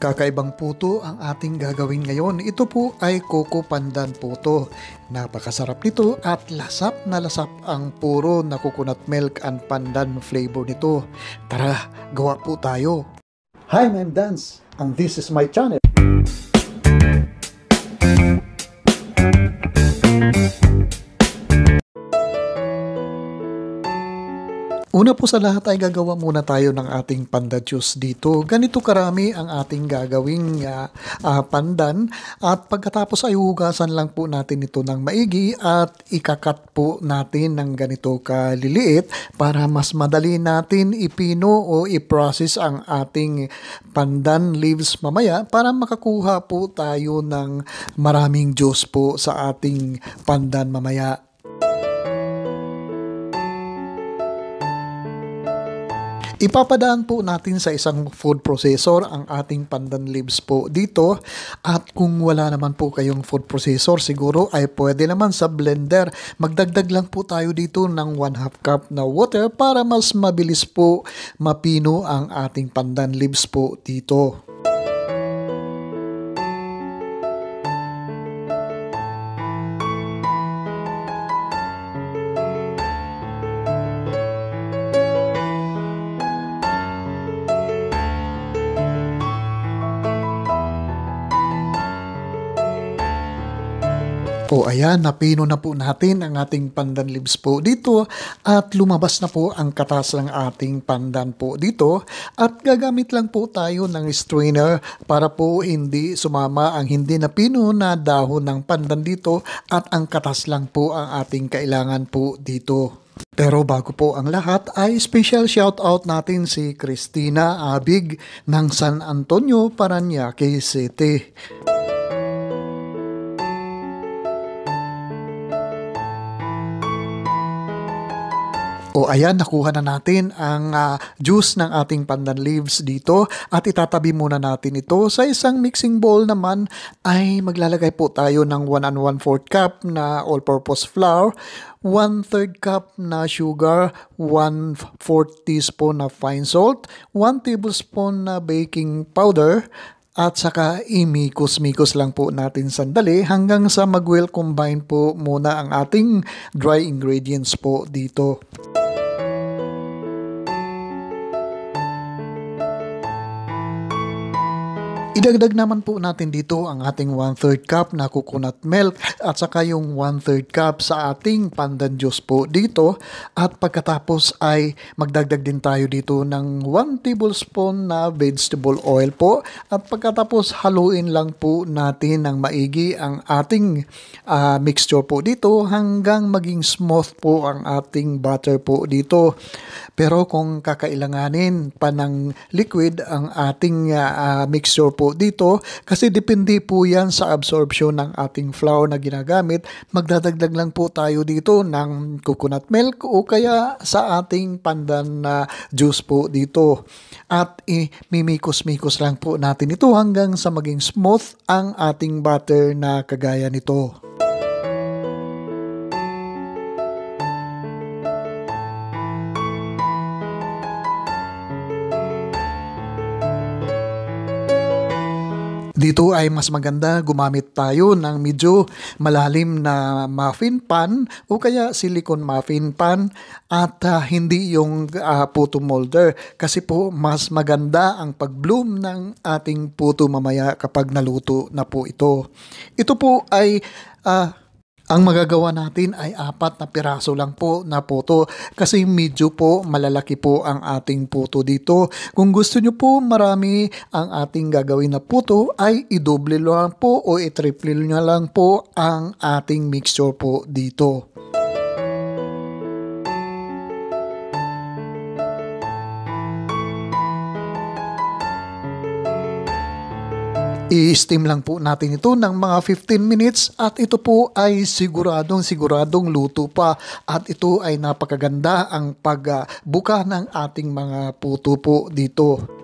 Kakaibang puto ang ating gagawin ngayon. Ito po ay Coco Pandan Puto. Napakasarap nito at lasap na lasap ang puro na coconut milk and pandan flavor nito. Tara, gawa po tayo. Hi, I'm Dance and this is my channel. Una po sa lahat ay gagawa muna tayo ng ating pandan juice dito. Ganito karami ang ating gagawing pandan at pagkatapos ay hugasan lang po natin ito ng maigi at ikakat po natin ng ganito kaliliit para mas madali natin ipino o i-process ang ating pandan leaves mamaya para makakuha po tayo ng maraming juice po sa ating pandan mamaya. Ipapadaan po natin sa isang food processor ang ating pandan leaves po dito at kung wala naman po kayong food processor siguro ay pwede naman sa blender. Magdagdag lang po tayo dito ng 1/2 cup na water para mas mabilis po mapino ang ating pandan leaves po dito. O ayan, napino na po natin ang ating pandan leaves po dito at lumabas na po ang katas ng ating pandan po dito at gagamit lang po tayo ng strainer para po hindi sumama ang hindi napino na dahon ng pandan dito at ang katas lang po ang ating kailangan po dito. Pero bago po ang lahat ay special shoutout natin si Christina Abig ng San Antonio, Parañaque City. O ayan, nakuha na natin ang juice ng ating pandan leaves dito at itatabi muna natin ito. Sa isang mixing bowl naman ay maglalagay po tayo ng 1 1/4 cup na all-purpose flour, 1/3 cup na sugar, 1/4 teaspoon na fine salt, 1 tablespoon na baking powder, at saka imikos-mikos lang po natin sandali hanggang sa mag-well combine po muna ang ating dry ingredients po dito. Idagdag naman po natin dito ang ating 1/3 cup na coconut milk at saka yung 1/3 cup sa ating pandan juice po dito at pagkatapos ay magdagdag din tayo dito ng 1 tablespoon na vegetable oil po at pagkatapos haluin lang po natin ng maigi ang ating mixture po dito hanggang maging smooth po ang ating butter po dito. Pero kung kakailanganin pa ng liquid ang ating mixture po dito, kasi depende po yan sa absorption ng ating flour na ginagamit, magdadagdag lang po tayo dito ng coconut milk o kaya sa ating pandan na juice po dito. At mimikos-mikos lang po natin ito hanggang sa maging smooth ang ating butter na kagaya nito. Dito ay mas maganda gumamit tayo ng medyo malalim na muffin pan o kaya silicone muffin pan at hindi yung puto molder kasi po mas maganda ang pag-bloom ng ating puto mamaya kapag naluto na po ito. Ito po ay ang magagawa natin ay 4 na piraso lang po na puto kasi medyo po malalaki po ang ating puto dito. Kung gusto nyo po marami ang ating gagawin na puto ay i-double lang po o i-triple nyo lang po ang ating mixture po dito. I-steam lang po natin ito ng mga 15 minutes at ito po ay siguradong luto pa at ito ay napakaganda ang pagbuka ng ating mga puto po dito.